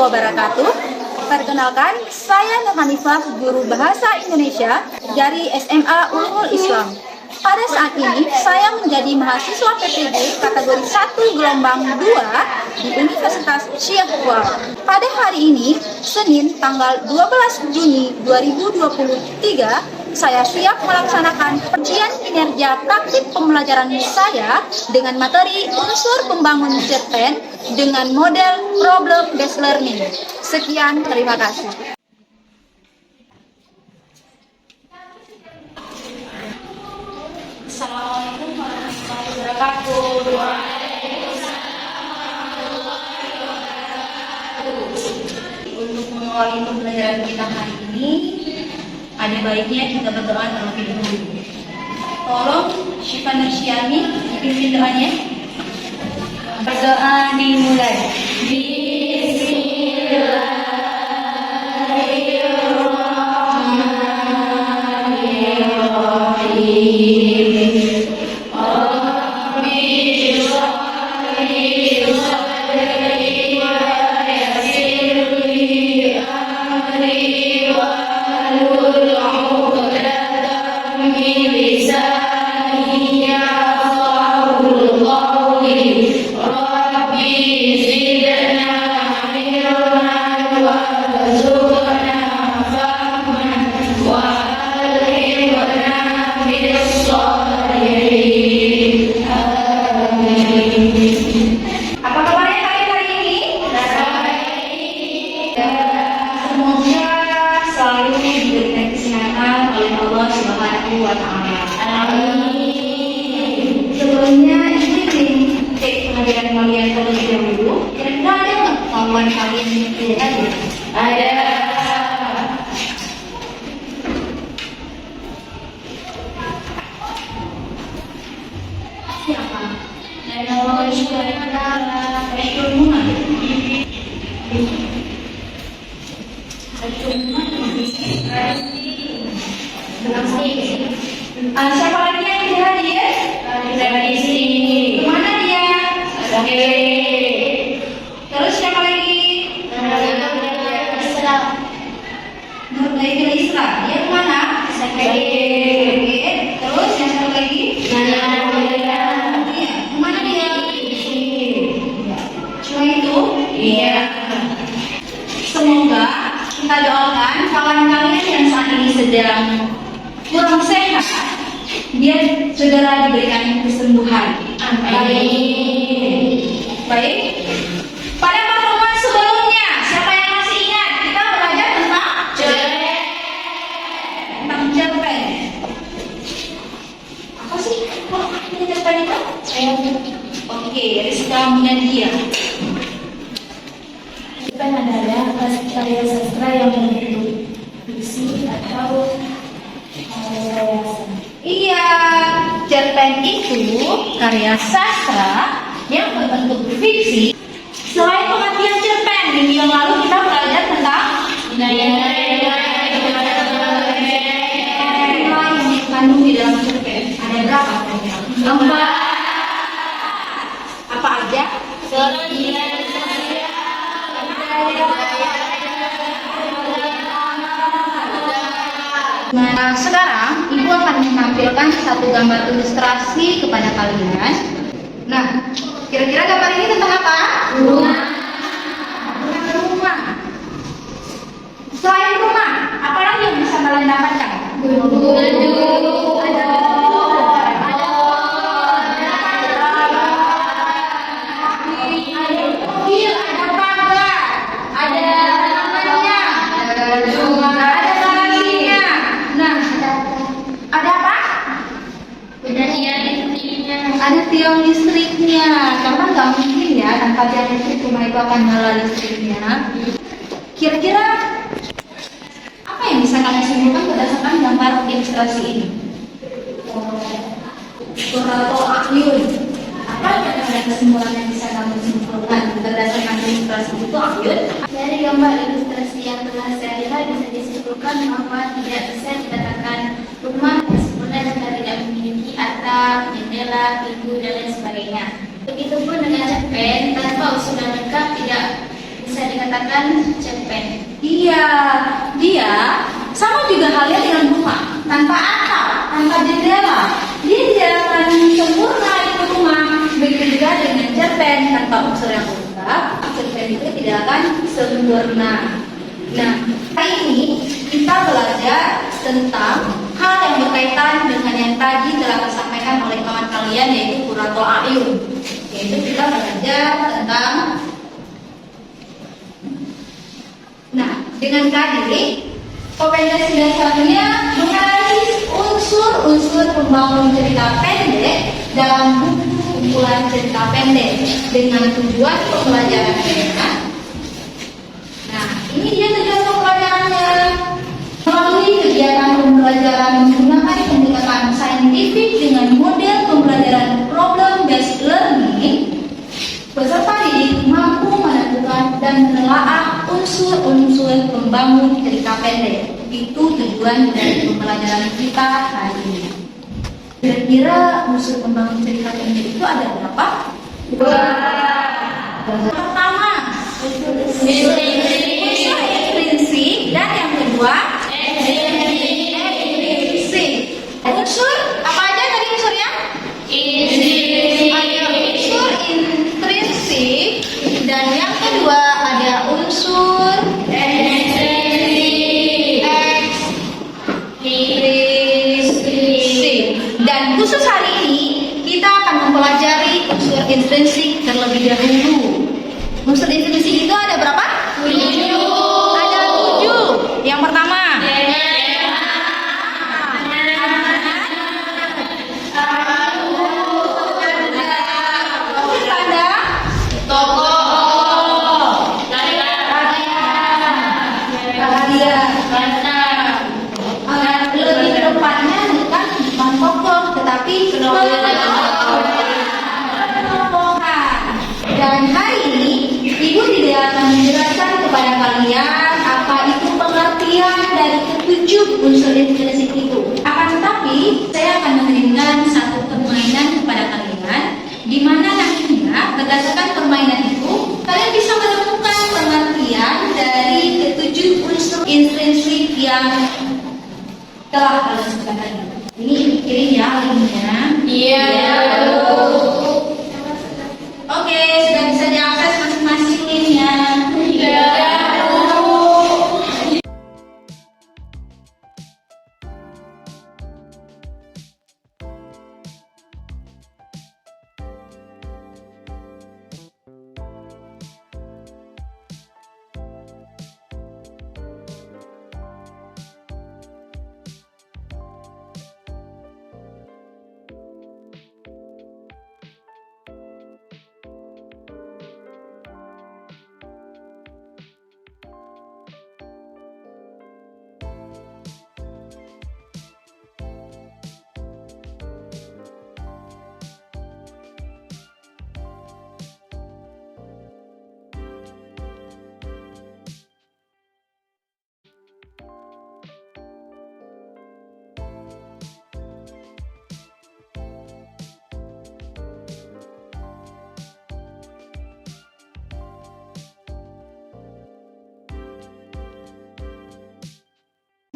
wabarakatuh. Perkenalkan, saya Nur Hanifah, guru Bahasa Indonesia dari SMA Ulumul Islam. Pada saat ini, saya menjadi mahasiswa PPG kategori 1 gelombang 2 di Universitas Syekh Kuala. Pada hari ini, Senin tanggal 12 Juni 2023, saya siap melaksanakan ujian kinerja praktik pembelajaran saya dengan materi unsur pembangun cerpen dengan model problem based learning. Sekian, terima kasih. Assalamualaikum warahmatullahi wabarakatuh. Untuk mengawali pembelajaran kita hari ini, ada baiknya kita berdoa terlebih dahulu. Tolong Syifa Nursyani pimpin doanya. Berdoa dimulai. Sebelumnya ini cek pengajaran kalian terlebih dahulu. Kira-kira ada nggak kawan kalian yang tidak ada? Ada. Siapa? Nama saudara Reshul Munah. Siapa lagi yang tidak hadir? Saya di sini. Kemana dia? Oke. Terus siapa lagi? Islam. Nur Laifil Islam. Dia kemana? Oke. Terus yang satu lagi? Iya. Kemana dia? Di sini. Cuma itu? Iya. Semoga kita doakan kawan kalian yang saat ini sedang kurang sehat, biar segera diberikan kesembuhan. Baik. Pada pertemuan sebelumnya, siapa yang masih ingat kita belajar tentang cerpen? Apa sih? Kok ini cerpen itu? Oke, Rizka Munadia. Cerpen adalah karya sastra yang berbentuk fiksi atau Iya, cerpen itu karya sastra yang berbentuk fiksi. Selain pengertian cerpen, minggu yang lalu kita belajar tentang nilai yang dikandung di dalam cerpen. Ada berapa? 4. Apa aja? Nah, sekarang Ibu akan menampilkan satu gambar ilustrasi kepada kalian. Nah, kira-kira gambar ini tentang apa? Rumah. Rumah. Selain rumah, apa lagi yang bisa kalian dapatkan? Ada tiang listriknya, karena nggak mungkin ya tanpa tiang listrik rumah itu akan nyala listriknya. Kira-kira apa yang bisa kalian simpulkan berdasarkan gambar ilustrasi ini? Atau Ayun. Apa kesimpulan yang bisa kamu simpulkan berdasarkan ilustrasi itu, Ayun? Dari gambar ilustrasi yang telah saya lihat bisa disimpulkan bahwa tidak bisa dikatakan rumah yang sempurna jika tidak memiliki atap, jendela, pintu, dan lain sebagainya. Begitupun dengan cerpen, tanpa usulan lengkap tidak bisa dikatakan menggunakan cerpen. Iya, dia sama juga halnya dengan rumah. Tanpa atap, tanpa jendela, dia tidak akan sempurna itu rumah. Begitu juga dengan cerpen, tanpa unsur yang lengkap, cerpen itu tidak akan sempurna. Nah, hari ini kita belajar tentang hal yang berkaitan dengan yang tadi telah disampaikan oleh kawan kalian, yaitu Qurratul A'yun. Yaitu kita belajar tentang, nah, dengan tadi kompetensi dasarnya mengenai unsur-unsur pembangun cerita pendek dalam buku kumpulan cerita pendek dengan tujuan pembelajarannya. Nah, ini dia tujuan pembelajarannya. Melalui kegiatan pembelajaran menggunakan pendekatan saintifik dengan model pembelajaran problem based learning, peserta didik mampu menentukan dan menelaah unsur-unsur pembangun cerita pendek. Itu tujuan dari pembelajaran kita hari ini. Kira-kira unsur pembangun cerita pendek itu ada berapa? Dua. Pertama, unsur intrinsik, dan yang kedua ekstrinsik. Unsur apa aja tadi unsurnya? Ada unsur intrinsik, dan yang kedua ada unsur ekstrinsik. Dan khusus hari ini kita akan mempelajari unsur intrinsik terlebih dahulu. Unsur intrinsik itu ada berapa? 7. Ada 7. Yang pertama, lebih ke depannya bukan kokoh, tetapi penopongan. Dan hari ini Ibu tidak akan menjelaskan kepada kalian apa itu pengertian dari ketujuh unsur intrinsik itu. Akan tetapi saya akan memberikan satu permainan kepada kalian, di mana nantinya berdasarkan permainan itu kalian bisa menemukan pengertian dari ketujuh unsur intrinsik yang telah kalian sebutkan tadi. Ini pikirin ya linknya. Iya. Oke, sudah bisa diakses masing-masing linknya. Iya.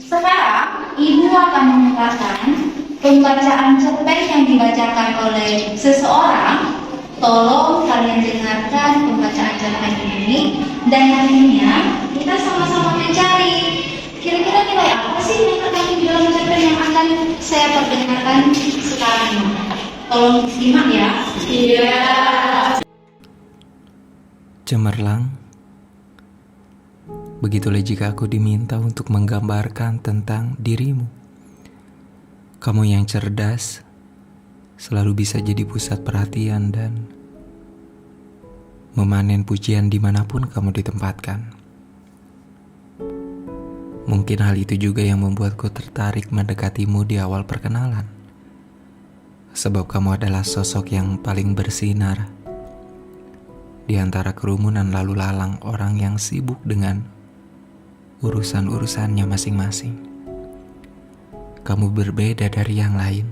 Sekarang Ibu akan mengungkapkan pembacaan cerpen yang dibacakan oleh seseorang. Tolong kalian dengarkan pembacaan cerpen ini, dan nantinya kita sama-sama mencari kira-kira nilai apa sih yang terkandung di dalam cerpen yang akan saya perdengarkan sekarang ini. Tolong disimak ya. Iya. Cemerlang. Begitulah jika aku diminta untuk menggambarkan tentang dirimu. Kamu yang cerdas, selalu bisa jadi pusat perhatian dan memanen pujian dimanapun kamu ditempatkan. Mungkin hal itu juga yang membuatku tertarik mendekatimu di awal perkenalan. Sebab kamu adalah sosok yang paling bersinar di antara kerumunan lalu lalang orang yang sibuk dengan urusan-urusannya masing-masing. Kamu berbeda dari yang lain.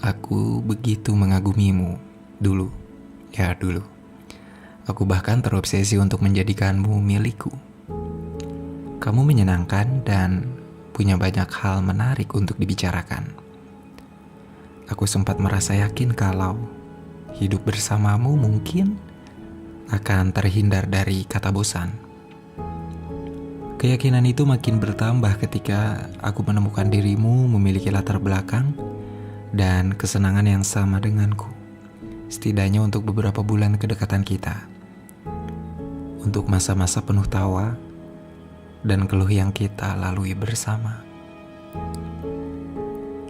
Aku begitu mengagumimu dulu. Aku bahkan terobsesi untuk menjadikanmu milikku. Kamu menyenangkan dan punya banyak hal menarik untuk dibicarakan. Aku sempat merasa yakin kalau hidup bersamamu mungkin akan terhindar dari kata bosan. Keyakinan itu makin bertambah ketika aku menemukan dirimu memiliki latar belakang dan kesenangan yang sama denganku. Setidaknya untuk beberapa bulan kedekatan kita. Untuk masa-masa penuh tawa dan keluh yang kita lalui bersama.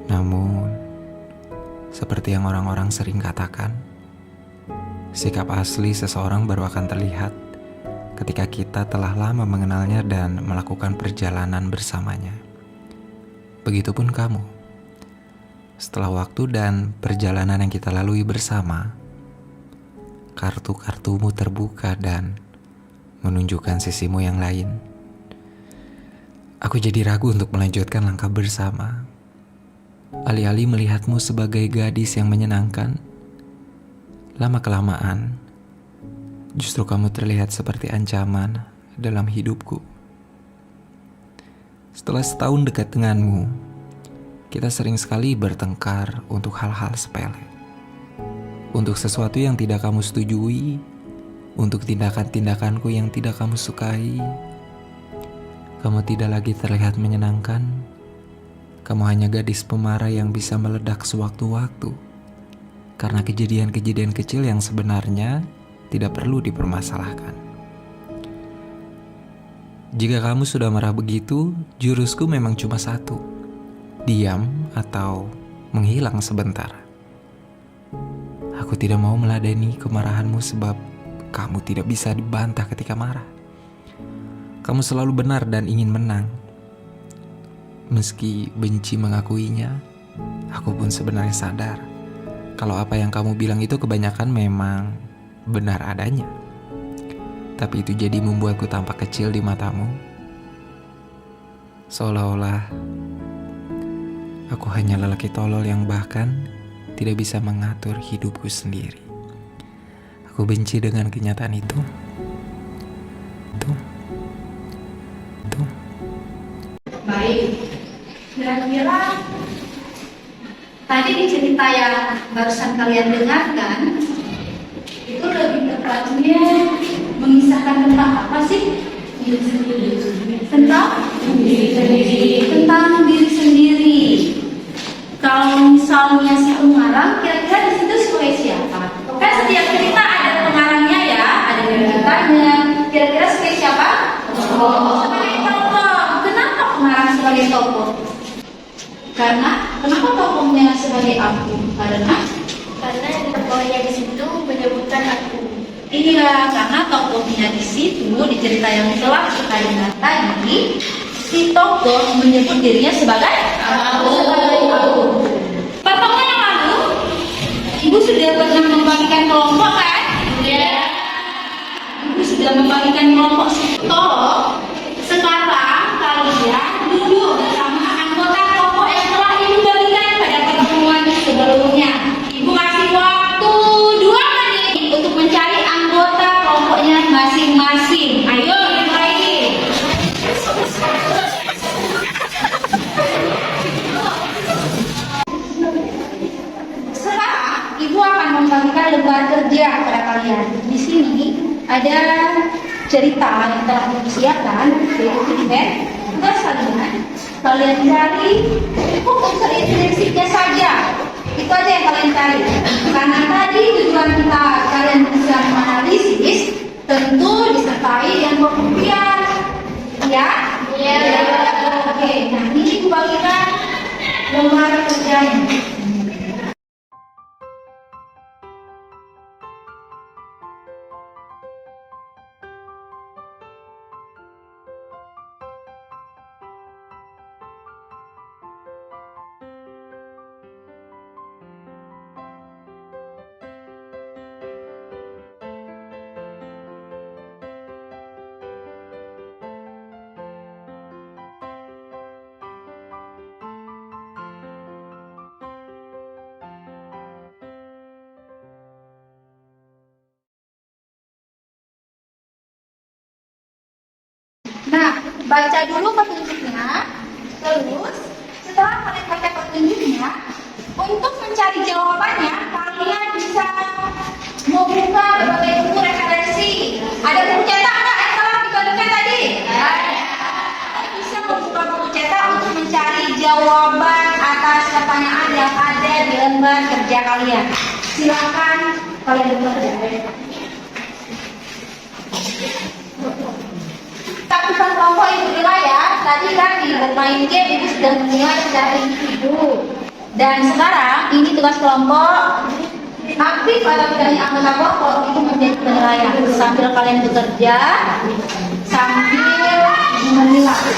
Namun, seperti yang orang-orang sering katakan, sikap asli seseorang baru akan terlihat ketika kita telah lama mengenalnya dan melakukan perjalanan bersamanya. Begitupun kamu. Setelah waktu dan perjalanan yang kita lalui bersama, kartu-kartumu terbuka dan menunjukkan sisimu yang lain. Aku jadi ragu untuk melanjutkan langkah bersama. Alih-alih melihatmu sebagai gadis yang menyenangkan, lama-kelamaan, justru kamu terlihat seperti ancaman dalam hidupku. Setelah setahun dekat denganmu, kita sering sekali bertengkar untuk hal-hal sepele. Untuk sesuatu yang tidak kamu setujui, untuk tindakan-tindakanku yang tidak kamu sukai. Kamu tidak lagi terlihat menyenangkan. Kamu hanya gadis pemarah yang bisa meledak sewaktu-waktu karena kejadian-kejadian kecil yang sebenarnya tidak perlu dipermasalahkan. Jika kamu sudah marah begitu, jurusku memang cuma satu: diam atau menghilang sebentar. Aku tidak mau meladeni kemarahanmu sebab kamu tidak bisa dibantah ketika marah. Kamu selalu benar dan ingin menang. Meski benci mengakuinya, aku pun sebenarnya sadar kalau apa yang kamu bilang itu kebanyakan memang benar adanya. Tapi itu jadi membuatku tampak kecil di matamu. Seolah-olah aku hanya lelaki tolol yang bahkan tidak bisa mengatur hidupku sendiri. Aku benci dengan kenyataan itu. Baik, kira-kira tadi di cerita yang barusan kalian dengarkan itu lebih tepatnya mengisahkan tentang apa sih? Tentang diri sendiri. Kalau misalnya si pengarang, kira-kira di situ sebagai siapa? Kan setiap cerita ada pengarangnya ya, ada yang ceritanya. Kira-kira sebagai siapa? Sebagai tokoh. Kenapa pengarang sebagai tokoh? Kenapa tokohnya sebagai aku? Karena tokohnya di situ menyebutkan aku. iya, karena tokohnya di situ di cerita yang telah kita dengar tadi, si tokoh menyebut dirinya sebagai aku. Bapaknya yang lalu, ibu sudah pernah membagikan kelompok kan? Iya. Ibu sudah membagikan kelompok. Tolong sekarang kalian duduk bersama anggota kelompok yang telah ibu bagikan pada pertemuan sebelumnya. Ibu kasih waktu 2 menit untuk mencari anggota kelompoknya masing-masing. Ayo dimulai. Sekarang ibu akan membagikan lembar kerja kepada kalian. Di sini ada cerita yang telah ibu siapkan, yaitu feedback. Tugas kalian cari cukup unsur intrinsipnya saja. Itu aja yang kalian cari. Karena tadi tujuan kita kalian bisa menganalisis, tentu disertai dengan pembuktian. Ya? Iya. Oke, nah ini ibu bagikan lembar kerjanya. baca dulu petunjuknya. Terus setelah kalian baca petunjuknya, untuk mencari jawabannya kalian bisa membuka berbagai buku referensi. Ada buku cetak nggak yang telah dibagikan tadi? Bisa membuka buku cetak untuk mencari jawaban atas pertanyaan yang ada di lembar kerja kalian. Silakan kalian bekerja. Cakupan kelompok itu wilayah tadi kan di bermain game itu sudah menilai secara individu. Dan sekarang ini tugas kelompok, aktif atau tidaknya anggota kelompok itu menjadi penilaian. Sambil kalian bekerja, sambil menilai.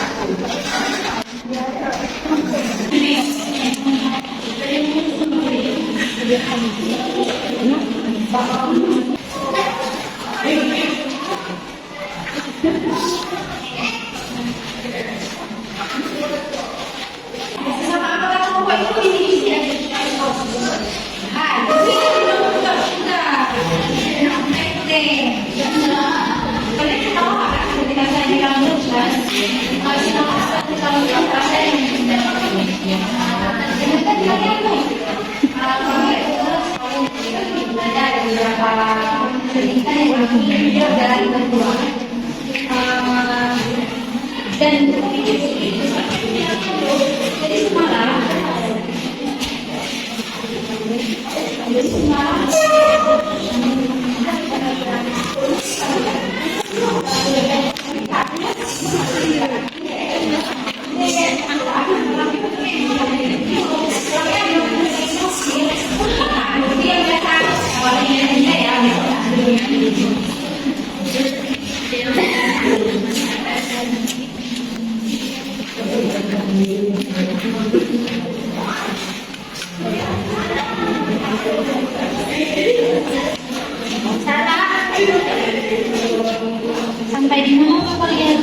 Sampai di mana kalian?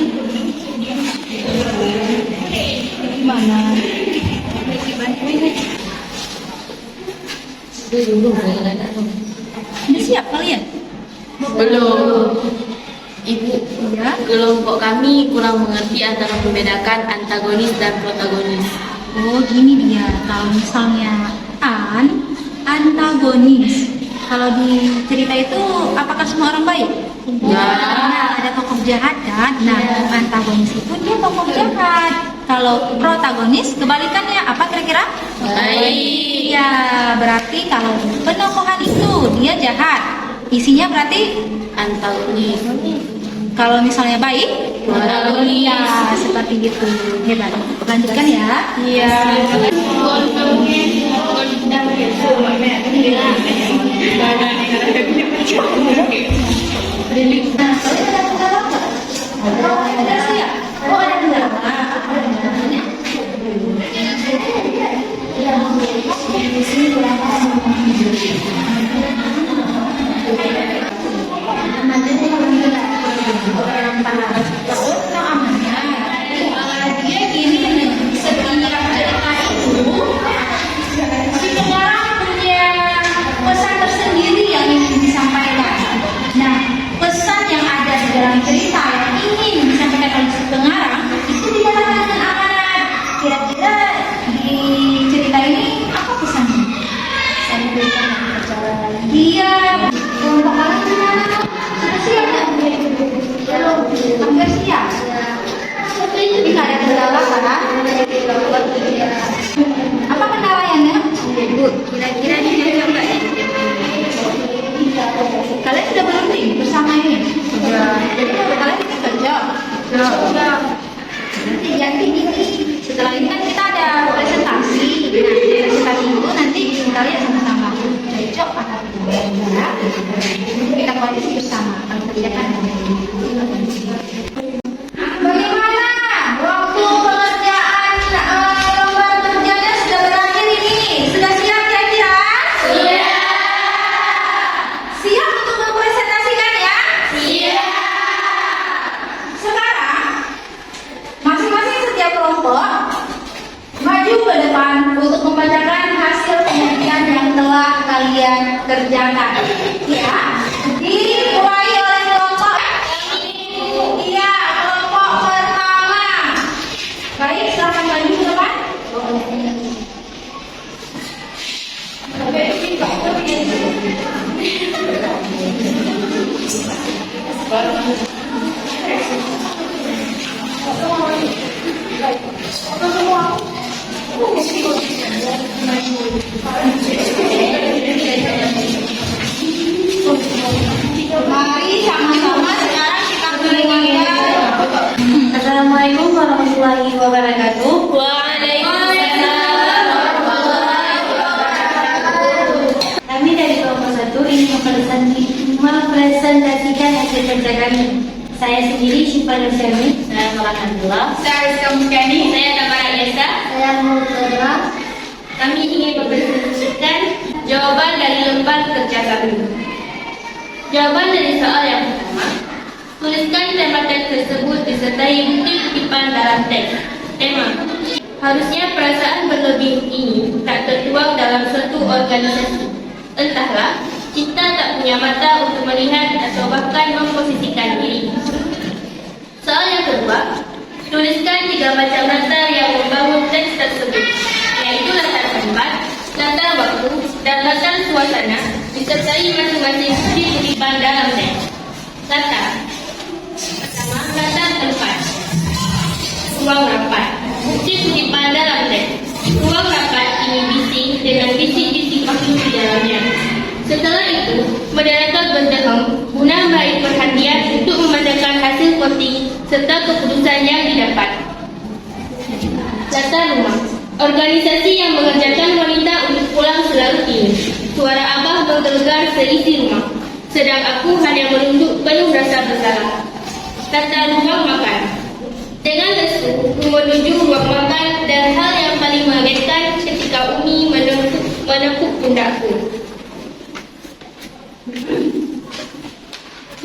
Di mana? Sudah siap kalian? Belum. Ibu, Ya. kelompok kami kurang mengerti antara membedakan antagonis dan protagonis. Oh gini dia, kalau misalnya antagonis. Kalau di cerita itu apakah semua orang baik? Ya. Nah, ada tokoh jahat kan? Nah, antagonis itu dia tokoh jahat. Kalau protagonis kebalikannya apa kira-kira? Baik. Iya, berarti kalau penokohan itu dia jahat. Isinya berarti Antagonis. kalau misalnya baik, Protagonis. ya seperti itu. Hebat. Lanjutkan ya. Iya. Nah, kalian ada kendala nggak? Ada siap. Oh ada kendala. Dia gini, setiap cerita itu si pengarang punya pesan tersendiri yang ingin disampaikan. Nah, pesan yang ada di dalam cerita yang ingin disampaikan oleh si pengarang itu dikatakan dengan amanat. Kira-kira di cerita ini apa pesannya? Saya memberikan perjalanan. Iya, kelompok kalian sudah siap nggak? Belum, hampir siap. Ini nggak ada kendala kan? Apa kendalanya? Bu, kira-kira ini coba. Kalian sudah berunding bersama ini? Sudah. Jadi kalian bisa kerja? Sudah. Nanti ganti ini. Setelah ini kan kita ada presentasi. Nah, presentasi itu nanti kalian sama-sama cocok atau tidak. Kita koalisi bersama. Kalau tidak kan. Bagaimana? Waktu pengerjaan lembar kerjanya sudah berakhir ini. Sudah siap kira-kira? Sudah. Siap untuk mempresentasikan ya? Iya. Sekarang masing-masing setiap kelompok maju ke depan untuk membacakan hasil penelitian yang telah kalian kerjakan. Ya, dimulai oleh kelompok. Iya, kelompok pertama. Mari sama-sama sekarang kita mendengarkan. Assalamualaikum warahmatullahi wabarakatuh. Kami dari kelompok 1 ingin mempresentasikan hasil kerja kami. Saya sendiri Syifa Nursyami. Saya Alhamdulillah. Saya Rizka Muskani. Saya Tamara Yesa. Saya Murtada. Kami ingin mempresentasikan jawaban dari lembar kerja kami. Jawaban dari soal yang pertama. Tuliskan tema teks tersebut disertai bukti kutipan dalam teks. Tema. Harusnya perasaan berlebih ini tak tertuang dalam suatu organisasi. Entahlah, kita tak punya mata untuk melihat atau bahkan memposisikan diri. Soal yang kedua, tuliskan 3 macam latar yang membangun teks tersebut, yaitu latar tempat, latar waktu, dan latar suasana, disertai masing-masing bukti kutipan dalam teks. Latar. Pertama, latar tempat. Ruang rapat. Bukti kutipan dalam teks. Ruang rapat ini bising dengan bising-bising makhluk di dalamnya. Setelah itu, moderator berderham guna meraih perhatian untuk memandangkan hasil voting serta keputusan yang didapat. Latar rumah. Organisasi yang mengerjakan wanita untuk pulang selalu ini. Suara abah menggelegar seisi rumah, sedang aku hanya menunduk penuh rasa bersalah. Latar ruang makan. Dengan lesu, aku menuju ruang makan dan hal yang paling mengagetkan ketika Umi menepuk pundakku.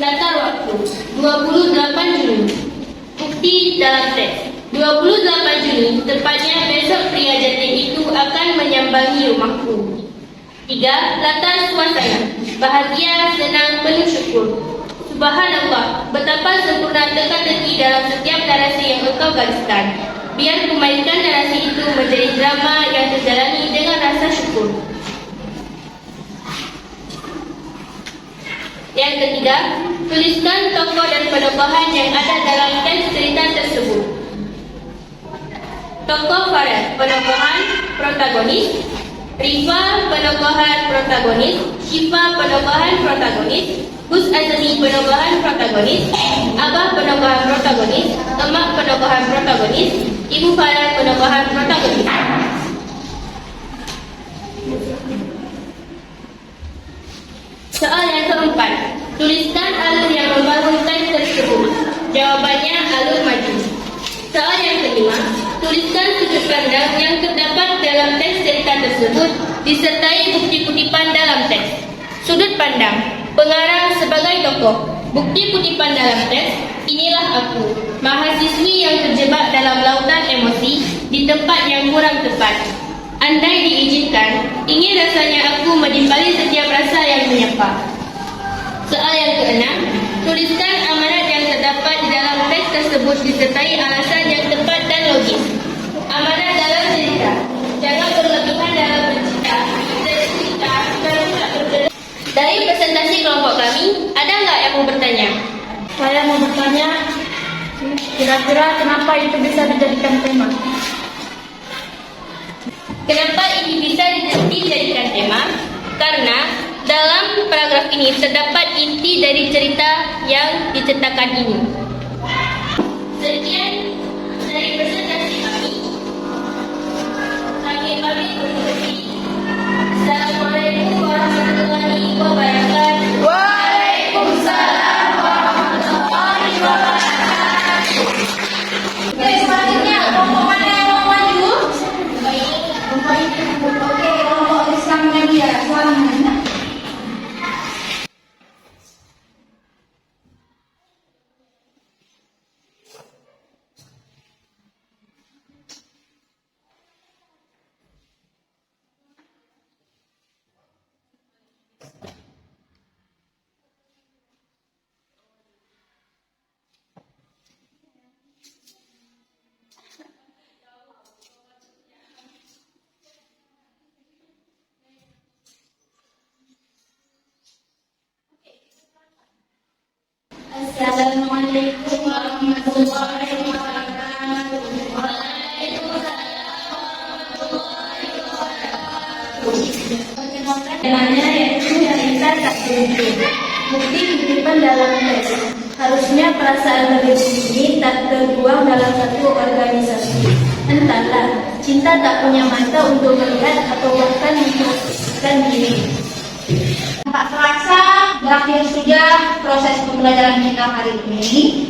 Latar waktu 28 Juni. Bukti dalam teks 28 Juni, tepatnya besok pria jantan itu akan menyambangi rumahku. 3. Latar suasana. Bahagia, senang, penuh syukur. Subhanallah, betapa sempurna teka-teki dalam setiap narasi yang engkau gariskan. Biar memainkan narasi itu menjadi drama yang terjalani dengan rasa syukur. Yang ketiga, tuliskan tokoh dan perubahan yang ada dalam teks cerita tersebut. Tokoh Farel, perubahan protagonis. Rifa, perubahan protagonis. Syifa, perubahan protagonis. Gus Azmi, perubahan protagonis. Abah, perubahan protagonis. Emak, perubahan protagonis. Ibu Farel, perubahan protagonis. Soal yang keempat, tuliskan alur yang membangun teks tersebut. Jawabannya alur maju. Soal yang kelima, tuliskan sudut pandang yang terdapat dalam teks cerita tersebut disertai bukti kutipan dalam teks. Sudut pandang, pengarang sebagai tokoh. Bukti kutipan dalam teks, inilah aku, mahasiswi yang terjebak dalam lautan emosi di tempat yang kurang tepat. Andai diizinkan, ingin rasanya aku menimbali setiap rasa yang menyapa. Soal yang keenam, tuliskan amanat yang terdapat di dalam teks tersebut disertai alasan yang tepat dan logis. Amanat dalam cerita, jangan berlebihan dalam bercerita. Dari presentasi kelompok kami, ada nggak yang mau bertanya? Saya mau bertanya, kira-kira kenapa itu bisa dijadikan tema? Kenapa ini bisa dijadikan tema? Karena dalam paragraf ini terdapat inti dari cerita yang diceritakan ini. Sekian dari presentasi kami. Kami pamit undur diri. Assalamualaikum warahmatullahi wabarakatuh. Waalaikumsalam warahmatullahi wabarakatuh. Oke, selanjutnya kelompok mana yang mau maju? Oke, kelompok Islam Media, suaranya. Assalamualaikum warahmatullahi wabarakatuh. Waalaikumsalam warahmatullahi wabarakatuh. Dananya yaitu kita tak beruntung. Bukti kutipan dalam teks. Harusnya perasaan berlebih ini tak terbuang dalam satu organisasi. Entahlah, cinta tak punya mata untuk melihat atau bahkan memposisikan diri. Tak terasa berakhir sudah proses pembelajaran kita hari ini.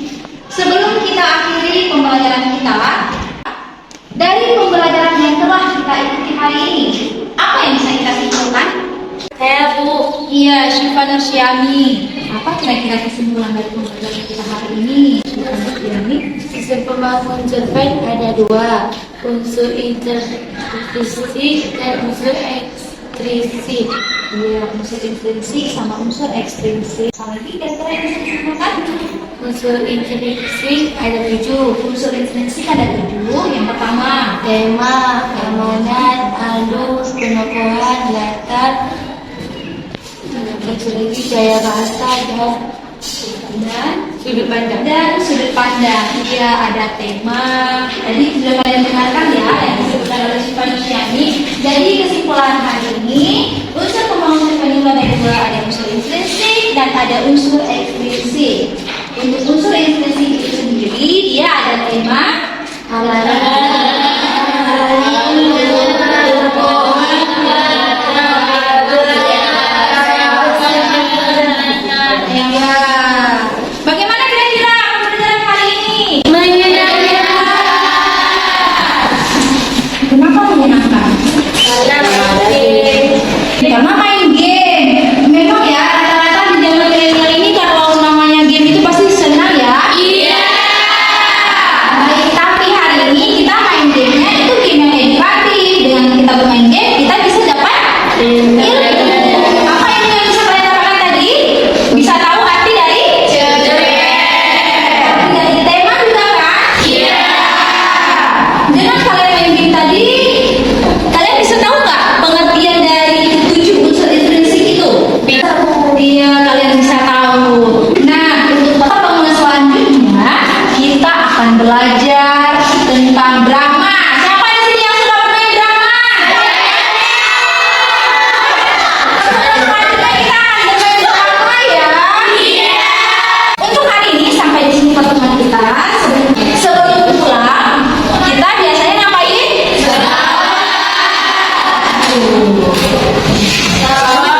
Sebelum kita akhiri pembelajaran kita, dari pembelajaran yang telah kita ikuti hari ini, apa yang bisa kita simpulkan? Saya Bu. Iya, Syifa Nursyami. Apa kira-kira kesimpulan dari pembelajaran kita hari ini, Syifa Nursyami? Sistem pembangunan cerpen ada dua, unsur intrinsik dan unsur ekstrinsik. Iya, unsur intrinsik sama unsur ekstrinsik. Lagi kira-kira yang bisa disimpulkan? Unsur intrinsik ada 7. Unsur intrinsik ada 7. Yang pertama, Tema, keamanan, alur, penokohan, latar, lagi gaya bahasa dan sudut pandang. dan sudut pandang. Iya, ada tema. Jadi sudah kalian dengarkan ya yang disebutkan oleh Syifa Nursyami. Jadi kesimpulan hari ini, unsur pembangunan cerpen ada 2, ada unsur intrinsik dan ada unsur ekstrinsik. Untuk unsur intrinsik itu sendiri dia ada tema, bagaimana kira-kira pembelajaran hari ini? Kenapa menyenangkan? Karena main game. Memang ya, rata-rata di zaman milenial ini kalau namanya game itu pasti senang ya. Iya. Baik, tapi hari ini kita main gamenya itu game yang edukatif. Dengan kita bermain game, kita bisa dapat ilmu. Apa yang bisa kalian dapatkan tadi? Bisa tahu arti dari arti dari tema juga kan? Iya. Dengan kalian main game tadi, kalian bisa tahu nggak pengertian dari 7 unsur intrinsik itu? Iya, kalian bisa tahu. Nah, untuk pertemuan selanjutnya kita akan belajar tentang drama. Siapa di sini yang sudah bermain drama? Selanjutnya kita akan bermain drama ya. Iya. Untuk hari ini sampai di sini pertemuan kita. Sebelum pulang, kita biasanya ngapain? Muhammad